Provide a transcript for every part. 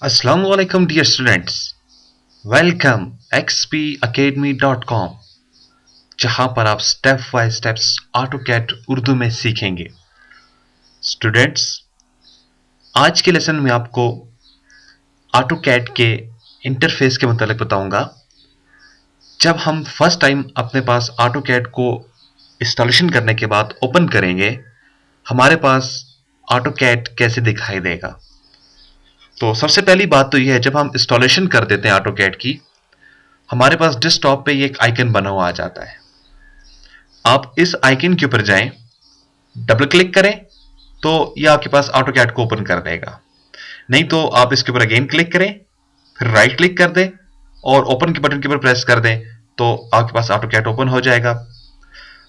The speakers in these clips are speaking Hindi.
Assalamu alaikum dear students. Welcome xpacademy.com जहां पर आप step by steps AutoCAD Urdu में सीखेंगे। स्टूडेंट्स, आज के लेसन में आपको ऑटोकैड के इंटरफेस के मतलब बताऊंगा। जब हम फर्स्ट टाइम अपने पास ऑटोकैड को इंस्टॉलेशन करने के बाद ओपन करेंगे, हमारे पास ऑटोकैड कैसे दिखाई देगा। तो सबसे पहली बात तो यह है, जब हम इंस्टॉलेशन कर देते हैं ऑटोकैड की, हमारे पास डेस्कटॉप पे ये एक आइकन बना हुआ आ जाता है। आप इस आइकन के ऊपर जाएं, डबल क्लिक करें तो ये आपके पास ऑटोकैड को ओपन कर देगा। नहीं तो आप इसके ऊपर अगेन क्लिक करें, फिर राइट क्लिक कर दें और ओपन के बटन के ऊपर प्रेस कर दें तो आपके पास ऑटोकैड ओपन हो जाएगा।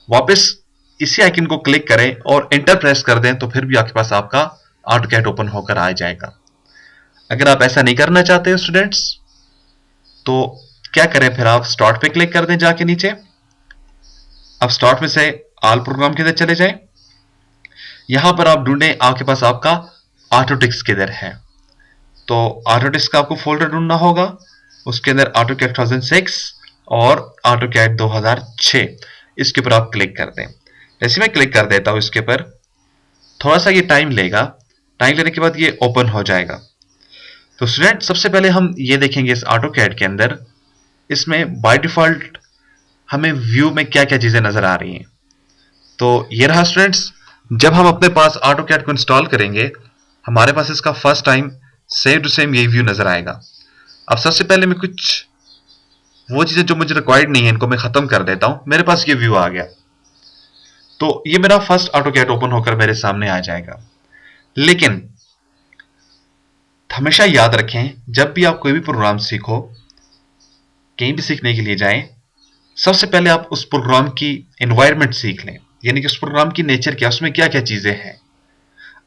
वापस इसी आइकन को क्लिक करें और एंटर प्रेस कर दें तो फिर भी आपके पास आपका ऑटोकैड ओपन होकर आ जाएगा। अगर आप ऐसा नहीं करना चाहते हो स्टूडेंट्स, तो क्या करें, फिर आप स्टार्ट पे क्लिक कर दें जाके नीचे। अब स्टार्ट में से ऑल प्रोग्राम के अंदर चले जाएं। यहां पर आप ढूंढें आपके पास आपका ऑटोडिस्क किधर है। तो ऑटोडिस्क का आपको फोल्डर ढूंढना होगा, उसके अंदर ऑटोकैड 2006 और ऑटोकैड 2006 इसके ऊपर आप क्लिक कर दें। जैसे मैं क्लिक कर देता हूं इसके ऊपर, थोड़ा सा ये टाइम लेगा। टाइम लेने के बाद ये ओपन हो जाएगा। तो स्टूडेंट, सबसे पहले हम ये देखेंगे इस ऑटोकैड के अंदर, इसमें बाय डिफॉल्ट हमें व्यू में क्या क्या चीजें नजर आ रही हैं। तो ये रहा स्टूडेंट्स, जब हम अपने पास ऑटोकैड को इंस्टॉल करेंगे, हमारे पास इसका first time same to same यही व्यू नजर आएगा। अब सबसे पहले मैं कुछ वो चीजें जो मुझे रिक्वायर्ड नहीं है इनको मैं खत्म कर देता हूं। मेरे पास ये व्यू आ गया, तो ये मेरा फर्स्ट ऑटोकैड ओपन होकर मेरे सामने आ जाएगा। लेकिन हमेशा याद रखें, जब भी आप कोई भी प्रोग्राम सीखो, कहीं भी सीखने के लिए जाएं, सबसे पहले आप उस प्रोग्राम की एनवायरनमेंट सीख लें, यानी कि उस प्रोग्राम की नेचर क्या, उसमें क्या क्या चीजें हैं।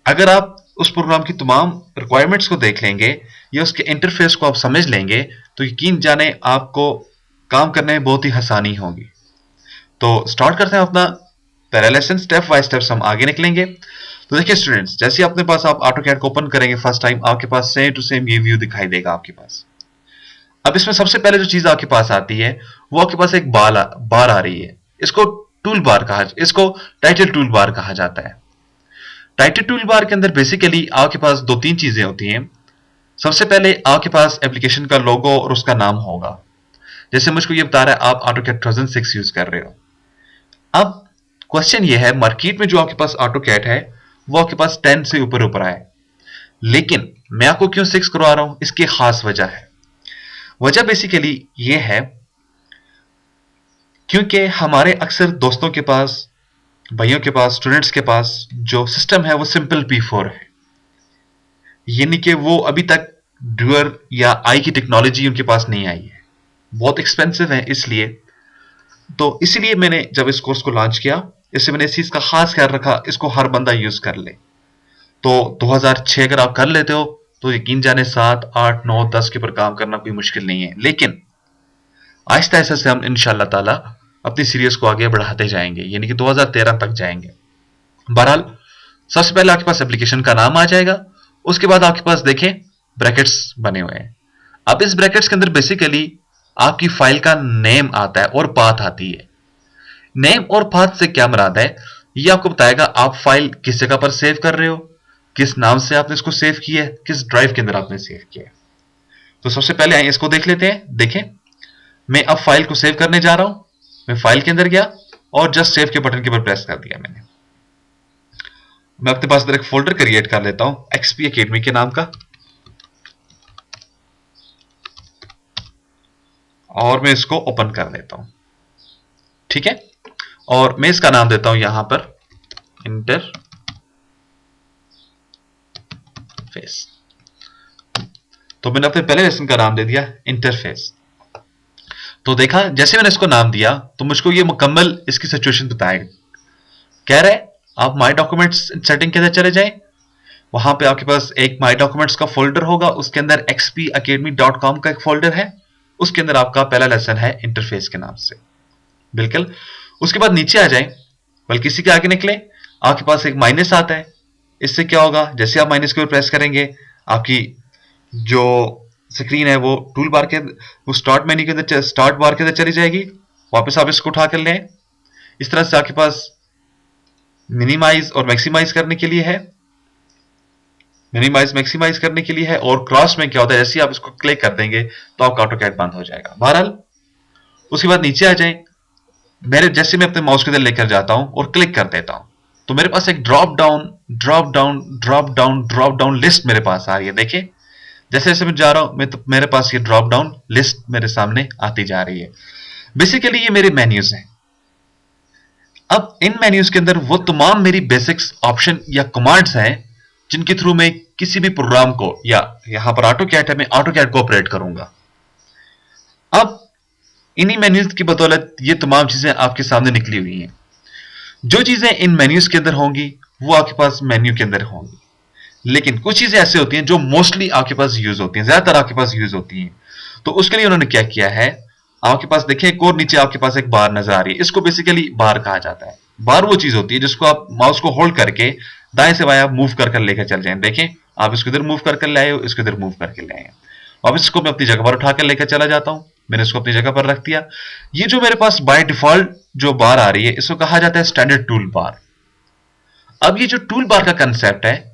अगर आप उस प्रोग्राम की तमाम रिक्वायरमेंट्स को देख लेंगे या उसके इंटरफेस को आप समझ लेंगे, तो यकीन जाने आपको काम करने में बहुत ही आसानी होगी। तो स्टार्ट करते हैं अपना पहला लेसन। स्टेप बाय स्टेप्स हम आगे निकलेंगे। तो देखिए स्टूडेंट्स, जैसे अपने पास आप ऑटोकैड को ओपन करेंगे फर्स्ट टाइम, आपके पास सेम टू सेम ये व्यू दिखाई देगा आपके पास। अब इसमें सबसे पहले जो चीज आपके पास आती है, वो आपके पास एक बार आ रही है। इसको इसको टाइटल टूल बार कहा जाता है। टाइटल टूल बार के अंदर बेसिकली आपके पास दो तीन चीजें होती हैं। सबसे पहले आपके पास एप्लीकेशन का लोगो और उसका नाम होगा। जैसे मुझको ये बता रहा है आप ऑटोकैड 2006 यूज कर रहे हो। अब क्वेश्चन ये है, मार्केट में जो आपके पास ऑटोकैड है वो आपके पास 10 से ऊपर ऊपर आए, लेकिन मैं आपको क्यों 6 करवा रहा हूं, इसकी खास वजह है। वजह बेसिकली ये है क्योंकि हमारे अक्सर दोस्तों के पास, भाइयों के पास, स्टूडेंट्स के पास जो सिस्टम है वो सिंपल P4 है, यानी कि वो अभी तक ड्यूअर या आई की टेक्नोलॉजी उनके पास नहीं आई है, बहुत एक्सपेंसिव है। इसीलिए मैंने जब इस कोर्स को लॉन्च किया, इससे मैंने इस चीज का खास ख्याल रखा, इसको हर बंदा यूज कर ले। तो 2006 अगर आप कर लेते हो तो यकीन जाने 7, 8, 9, 10 के ऊपर काम करना कोई मुश्किल नहीं है। लेकिन आहिस्ता आहिस्ता से हम इंशाल्लाह ताला अपनी सीरीज को आगे बढ़ाते जाएंगे, यानी कि 2013 तक जाएंगे। बहरहाल, सबसे पहले आपके पास एप्लीकेशन का नाम आ जाएगा। उसके बाद आपके पास देखें ब्रैकेट्स बने हुए हैं। अब इस ब्रैकेट्स के अंदर बेसिकली आपकी फाइल का नेम आता है और पाथ आती है। नेम और पाथ से क्या मुराद है, ये आपको बताएगा आप फाइल किस जगह पर सेव कर रहे हो, किस नाम से आपने इसको सेव किया है, किस ड्राइव के अंदर आपने सेव किया है। तो सबसे पहले आइए इसको देख लेते हैं। देखें, मैं अब फाइल को सेव करने जा रहा हूं। मैं फाइल के अंदर गया और जस्ट सेव के बटन के ऊपर प्रेस कर दिया मैंने। मैं अपने पास इधर एक फोल्डर क्रिएट कर लेता हूं एक्सपी एकेडमी के नाम का, और मैं इसको ओपन कर लेता हूं। ठीक है, और मैं इसका नाम देता हूं यहां पर इंटरफेस। तो मैंने अपने पहले लेसन का नाम दे दिया इंटरफेस। तो देखा, जैसे मैंने इसको नाम दिया तो मुझको ये मुकम्मल इसकी सिचुएशन बताएगा। कह रहे आप माई डॉक्यूमेंट्स सेटिंग के अंदर चले जाएं, वहां पे आपके पास एक माई डॉक्यूमेंट्स का फोल्डर होगा, उसके अंदर xpacademy.com का एक फोल्डर है, उसके अंदर आपका पहला लेसन है इंटरफेस के नाम से। बिल्कुल, उसके बाद नीचे आ जाएं, बल्कि इसी के आगे निकले, आपके पास एक माइनस आता है। इससे क्या होगा, जैसे आप माइनस के ऊपर प्रेस करेंगे आपकी जो स्क्रीन है वो टूल बार के, वो स्टार्ट मेन्यू के अंदर, स्टार्ट बार के अंदर चली जाएगी। वापस आप इसको उठा कर लें। इस तरह से आपके पास मिनिमाइज और मैक्सिमाइज करने के लिए है, मिनिमाइज मैक्सिमाइज करने के लिए है। और क्रॉस में क्या होता है, जैसे ही आप इसको क्लिक कर देंगे तो आपका ऑटोकैड बंद हो जाएगा। बहरहाल उसके बाद नीचे आ जाएं। मेरे जैसे मैं अपने माउस के अंदर लेकर जाता हूं और क्लिक कर देता हूं तो मेरे पास एक drop down drop down drop down drop down list मेरे पास आ रही है। देखिए जैसे जैसे मैं जा रहा हूं मेरे पास ये ड्रॉप डाउन लिस्ट मेरे सामने आती जा रही है। बेसिकली ये मेरे मेन्यूज हैं। अब इन मेन्यूज के अंदर वो तमाम मेरी बेसिक्स ऑप्शन या कमांड्स हैं जिनके थ्रू मैं किसी भी प्रोग्राम को, या यहां पर ऑटोकैड है, मैं ऑटोकैड को ऑपरेट करूंगा। अब इन्हीं मेन्यूज की बदौलत ये तमाम चीजें आपके सामने निकली हुई हैं। जो चीजें इन मेन्यूज के अंदर होंगी वो आपके पास मेन्यू के अंदर होंगी, लेकिन कुछ चीजें ऐसे होती हैं जो मोस्टली आपके पास यूज होती हैं, ज्यादातर आपके पास यूज होती हैं। तो उसके लिए उन्होंने क्या किया है, आपके पास देखिए एक और नीचे आपके पास एक बार नजर आ रही है। इसको बेसिकली बार कहा जाता है। बार वो चीज होती है जिसको आप माउस को होल्ड करके दाएं से बाएं मूव कर लेकर चल जाएं। देखें आप इसको इधर मूव कर ले आए हो, इसको इधर मूव करके ले आए। वापस इसको मैं अपनी जगह पर उठाकर लेकर चला जाता हूं। मैंने इसको अपनी जगह पर रख दिया। ये जो मेरे पास बाय डिफॉल्ट जो बार आ रही है इसको कहा जाता है स्टैंडर्ड टूल बार। अब ये जो टूल बार का कंसेप्ट है,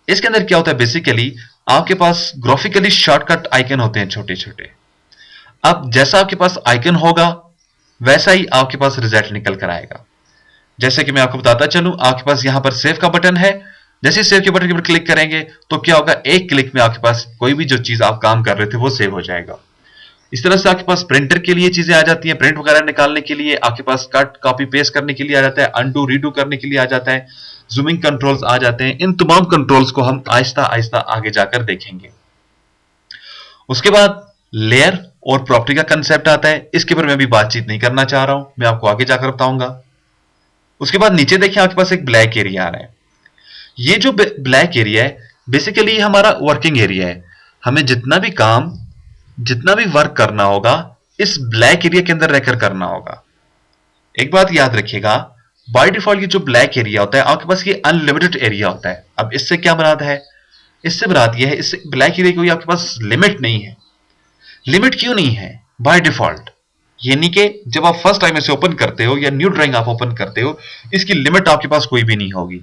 इसके अंदर क्या होता है, बेसिकली आपके पास ग्राफिकली शॉर्टकट आइकन होते हैं छोटे छोटे। अब जैसा आपके पास आइकन होगा वैसा ही आपके पास रिजल्ट निकल कर आएगा। जैसे कि मैं आपको बताता चलूं, आपके पास यहां पर सेव का बटन है। जैसे सेव के बटन के ऊपर क्लिक करेंगे तो क्या होगा, एक क्लिक में आपके पास कोई भी जो चीज आप काम कर रहे थे वो सेव हो जाएगा। इस तरह से आपके पास प्रिंटर के लिए चीजें आ जाती हैं, प्रिंट वगैरह निकालने के लिए आपके पास कट कॉपी पेस्ट करने के लिए आ जाता है, अनडू रीडू करने के लिए आ जाता है, जूमिंग कंट्रोल्स आ जाते हैं। इन तमाम कंट्रोल्स को हम आहिस्ता आहिस्ता आगे जाकर देखेंगे। उसके बाद लेयर और प्रॉपर्टी का कंसेप्ट आता है। इसके ऊपर मैं भी बातचीत नहीं करना चाह रहा हूं, मैं आपको आगे जाकर बताऊंगा। उसके बाद नीचे देखिए आपके पास एक ब्लैक एरिया आ रहा है। ये जो ब्लैक एरिया है बेसिकली हमारा वर्किंग एरिया है। हमें जितना भी काम, जितना भी वर्क करना होगा इस ब्लैक एरिया के अंदर रहकर करना होगा। एक बात याद रखिएगा, बाय डिफॉल्ट ये जो ब्लैक एरिया होता है आपके पास ये अनलिमिटेड एरिया होता है। अब इससे क्या मुराद है, इससे मुराद ये है, इससे ब्लैक एरिया की आपके पास लिमिट नहीं है। लिमिट क्यों नहीं है, बाय डिफॉल्ट यानी कि जब आप फर्स्ट टाइम इसे ओपन करते हो या न्यू ड्राइंग आप ओपन करते हो इसकी लिमिट आपके पास कोई भी नहीं होगी।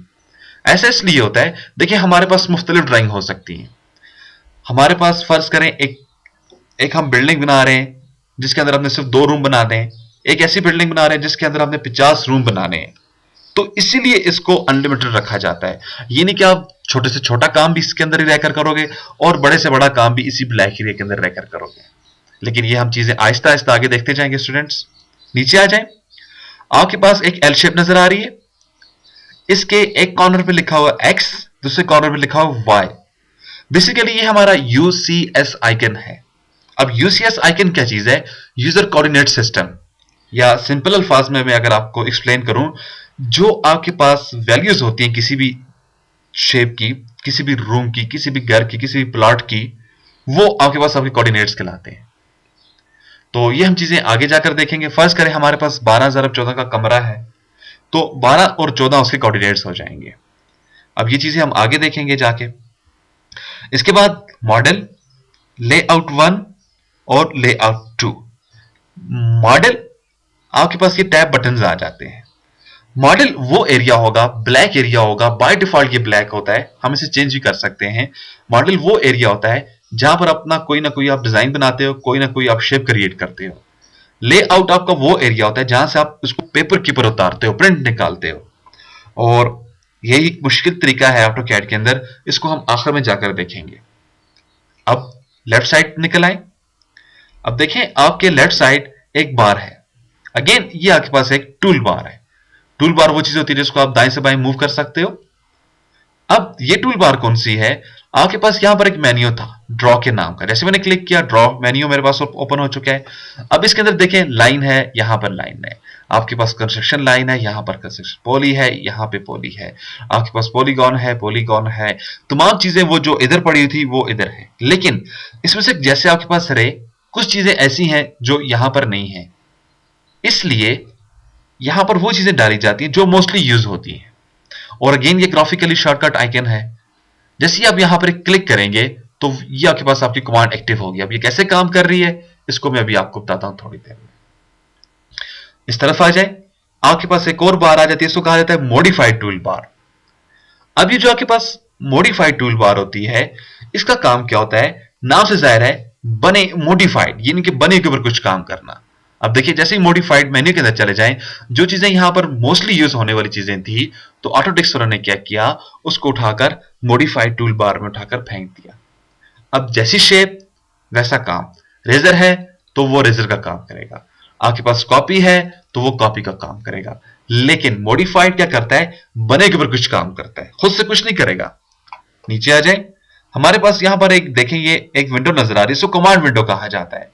ऐसा इसलिए होता है, देखिए हमारे पास मुख्तलिफ ड्राइंग हो सकती है। हमारे पास फर्ज करें एक हम बिल्डिंग बना रहे हैं जिसके अंदर हमने सिर्फ 2 रूम बना दें, एक ऐसी बिल्डिंग बना रहे हैं जिसके अंदर हमने 50 रूम बनाने हैं। तो इसीलिए इसको अनलिमिटेड रखा जाता है। ये नहीं कि आप छोटे से छोटा काम भी इसके अंदर ही रहकर करोगे और बड़े से बड़ा काम भी इसी ब्लैक एरिया के अंदर रहकर करोगे। लेकिन ये हम चीजें आहिस्ता आहिस्ता आगे देखते जाएंगे। स्टूडेंट्स नीचे आ जाएं। आपके पास एक एल शेप नजर आ रही है। इसके एक कॉर्नर पे लिखा हुआ एक्स, दूसरे कॉर्नर पे लिखा हुआ वाई। बेसिकली ये हमारा यूसीएस आइकन है। अब यूसीएस आइकन क्या चीज है, यूजर कोऑर्डिनेट सिस्टम, या सिंपल अल्फाज में मैं अगर आपको एक्सप्लेन करूं, जो आपके पास वैल्यूज होती हैं किसी भी शेप की, किसी भी रूम की, किसी भी घर की, किसी भी प्लॉट की, वो आपके पास आपके कोऑर्डिनेट्स कहलाते हैं। तो ये हम चीजें आगे जाकर देखेंगे। फर्ज करें हमारे पास 12,014 का कमरा है तो 12 और 14 उसके कोऑर्डिनेट्स हो जाएंगे। अब ये चीजें हम आगे देखेंगे जाके। इसके बाद मॉडल, लेआउट 1 और लेआउट 2। मॉडल आपके पास ये टैब बटन्स आ जाते हैं। मॉडल वो एरिया होगा, ब्लैक एरिया होगा, बाय डिफॉल्ट ये ब्लैक होता है, हम इसे चेंज भी कर सकते हैं। मॉडल वो एरिया होता है जहां पर अपना कोई ना कोई आप डिजाइन बनाते हो, कोई ना कोई आप शेप क्रिएट करते हो। लेआउट आपका वो एरिया होता है जहां से आप उसको पेपर के ऊपर उतारते हो, प्रिंट निकालते हो। और यही एक मुश्किल तरीका है ऑटोकैड के अंदर, इसको हम आखिर में जाकर देखेंगे। अब लेफ्ट साइड निकल आए। अब देखें आपके लेफ्ट साइड एक बार है। अगेन ये आपके पास एक टूल बार है। टूल बार वो चीज होती है जिसको आप दाएं से बाएं मूव कर सकते हो। अब ये टूल बार कौन सी है, आपके पास यहां पर एक मेन्यू था ड्रॉ के नाम का। जैसे मैंने क्लिक किया ड्रॉ मेन्यू मेरे पास ओपन हो चुका है। अब इसके अंदर देखें लाइन है, यहां पर लाइन है, आपके पास कंस्ट्रक्शन लाइन है, यहां पर कंस्ट्रक्शन पॉली है, यहां पे पॉली है, आपके पास पॉलीगॉन है, पॉलीगॉन है, तमाम चीजें वो जो इधर पड़ी हुई थी वो इधर है। लेकिन इसमें से जैसे आपके पास रे कुछ चीजें ऐसी हैं जो यहां पर नहीं है, इसलिए यहां पर वो चीजें डाली जाती हैं जो मोस्टली यूज होती हैं। और अगेन ये ग्राफिकली शॉर्टकट आइकन है। जैसे ही आप यहां पर क्लिक करेंगे तो ये आपके पास आपकी कमांड एक्टिव होगी। अब ये कैसे काम कर रही है इसको मैं अभी आपको बताता हूं थोड़ी देर में। इस तरफ आ जाए, आपके पास एक और बार आ जाती है, इसको कहा जाता है मॉडिफाइड टूल बार। अब ये जो आपके पास मॉडिफाइड टूल बार होती है, इसका काम क्या होता है, नाम से जाहिर है बने मॉडिफाइड यानी कि बने के ऊपर कुछ काम करना। अब देखिए जैसे ही मॉडिफाइड मेन्यू के अंदर चले जाएं, जो चीजें यहां पर मोस्टली यूज होने वाली चीजें थी, तो ऑटोडेस्क ने क्या किया, उसको उठाकर मॉडिफाइड टूल बार में उठाकर फेंक दिया। अब जैसी शेप वैसा काम, रेजर है तो वो रेजर का काम करेगा, आपके पास कॉपी है तो वो कॉपी का काम करेगा। लेकिन मॉडिफाइड क्या करता है, बने के ऊपर कुछ काम करता है, खुद से कुछ नहीं करेगा। नीचे आ जाए, हमारे पास यहां पर एक देखें, ये एक विंडो नजर आ रही है, इसको कमांड विंडो कहा जाता है।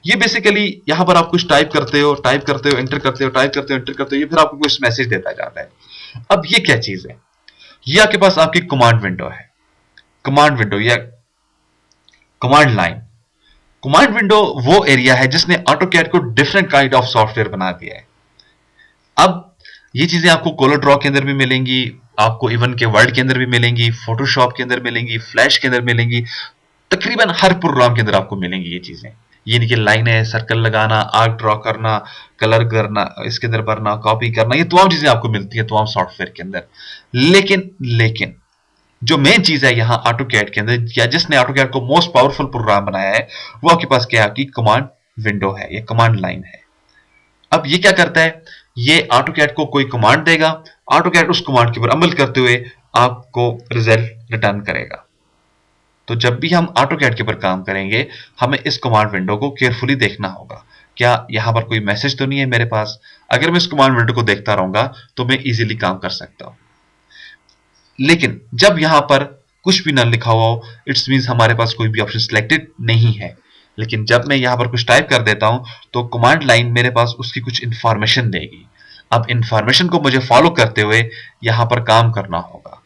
ये बेसिकली यहां पर आप कुछ टाइप करते हो, एंटर करते हो, टाइप करते हो, एंटर करते हो, ये फिर आपको कुछ मैसेज देता जाता है। अब ये क्या चीज है, ये आपके पास आपकी कमांड विंडो है। कमांड विंडो या कमांड लाइन, कमांड विंडो वो एरिया है जिसने ऑटोकैड को डिफरेंट काइंड ऑफ सॉफ्टवेयर बना दिया है। अब ये चीजें आपको कोलर ड्रॉ के अंदर भी मिलेंगी, आपको इवन के वर्ड के अंदर भी मिलेंगी, फोटोशॉप के अंदर मिलेंगी, फ्लैश के अंदर मिलेंगी, तकरीबन हर प्रोग्राम के अंदर आपको मिलेंगी ये चीजें। ये नहीं कि लाइनें, सर्कल लगाना, आर्क ड्रॉ करना, कलर करना, इसके अंदर भरना, कॉपी करना, ये तमाम चीजें आपको मिलती है तमाम सॉफ्टवेयर के अंदर। लेकिन जो मेन चीज है यहाँ ऑटोकैड के अंदर, या जिसने ऑटोकैड को मोस्ट पावरफुल प्रोग्राम बनाया है, वो आपके पास क्या है, आपकी कमांड विंडो है, ये कमांड लाइन है। अब ये क्या करता है, ये ऑटोकैड को कोई कमांड देगा, ऑटोकैड उस कमांड के ऊपर अमल करते हुए आपको रिजल्ट रिटर्न करेगा। तो जब भी हम ऑटोकैड के ऊपर काम करेंगे, हमें इस कमांड विंडो को केयरफुली देखना होगा, क्या यहां पर कोई मैसेज तो नहीं है मेरे पास। अगर मैं इस कमांड विंडो को देखता रहूंगा तो मैं इजीली काम कर सकता हूं। लेकिन जब यहां पर कुछ भी ना लिखा हुआ हो, इट्स मींस हमारे पास कोई भी ऑप्शन सिलेक्टेड नहीं है। लेकिन जब मैं यहां पर कुछ टाइप कर देता हूं तो कमांड लाइन मेरे पास उसकी कुछ इंफॉर्मेशन देगी। अब इंफॉर्मेशन को मुझे फॉलो करते हुए यहां पर काम करना होगा।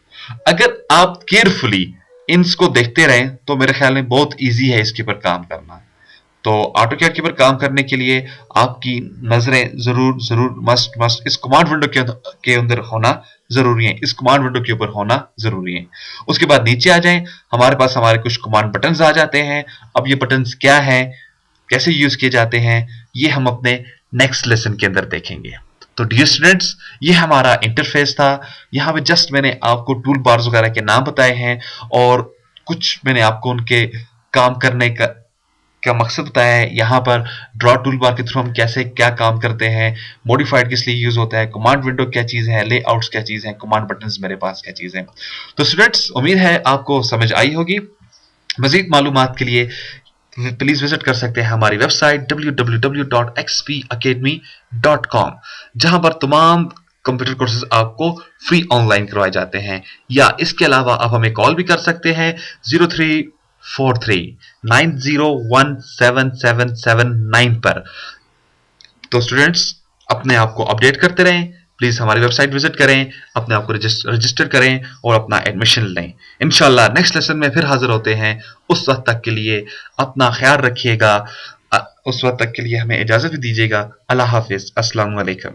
अगर आप केयरफुली इनको देखते रहें तो मेरे ख्याल में बहुत इजी है इसके ऊपर काम करना। तो ऑटोकैड के ऊपर काम करने के लिए आपकी नजरें जरूर जरूर मस्ट इस कमांड विंडो के अंदर होना जरूरी है, इस कमांड विंडो के ऊपर होना जरूरी है। उसके बाद नीचे आ जाएं, हमारे पास हमारे कुछ कमांड बटन्स आ जाते हैं। अब ये बटन्स क्या हैं, कैसे यूज किए जाते हैं, ये हम अपने नेक्स्ट लेसन के अंदर देखेंगे। तो डियर स्टूडेंट्स, ये हमारा इंटरफेस था। यहाँ पे जस्ट मैंने आपको टूल बार्स वगैरह के नाम बताए हैं और कुछ मैंने आपको उनके काम करने का मकसद बताया है। यहाँ पर ड्रॉ टूल बार के थ्रू हम कैसे क्या काम करते हैं, मॉडिफाइड किस लिए यूज होता है, कमांड विंडो क्या चीज है, लेआउट्स क्या चीज है, कमांड बटन्स मेरे पास क्या चीज है। तो स्टूडेंट्स, उम्मीद है आपको समझ आई होगी। मजीद मालूमात के लिए प्लीज विजिट कर सकते हैं हमारी वेबसाइट www.xpacademy.com, जहां पर तमाम कंप्यूटर कोर्सेज आपको फ्री ऑनलाइन करवाए जाते हैं। या इसके अलावा आप हमें कॉल भी कर सकते हैं 034390177779 पर। तो स्टूडेंट्स, अपने आप को अपडेट करते रहें, प्लीज हमारी वेबसाइट विजिट करें, अपने आप को रजिस्टर करें और अपना एडमिशन लें। इंशाल्लाह नेक्स्ट लेसन में फिर हाजिर होते हैं। उस वक्त तक के लिए अपना ख्याल रखिएगा, उस वक्त तक के लिए हमें इजाजत भी दीजिएगा। अल्लाह हाफिज, अस्सलाम वालेकुम।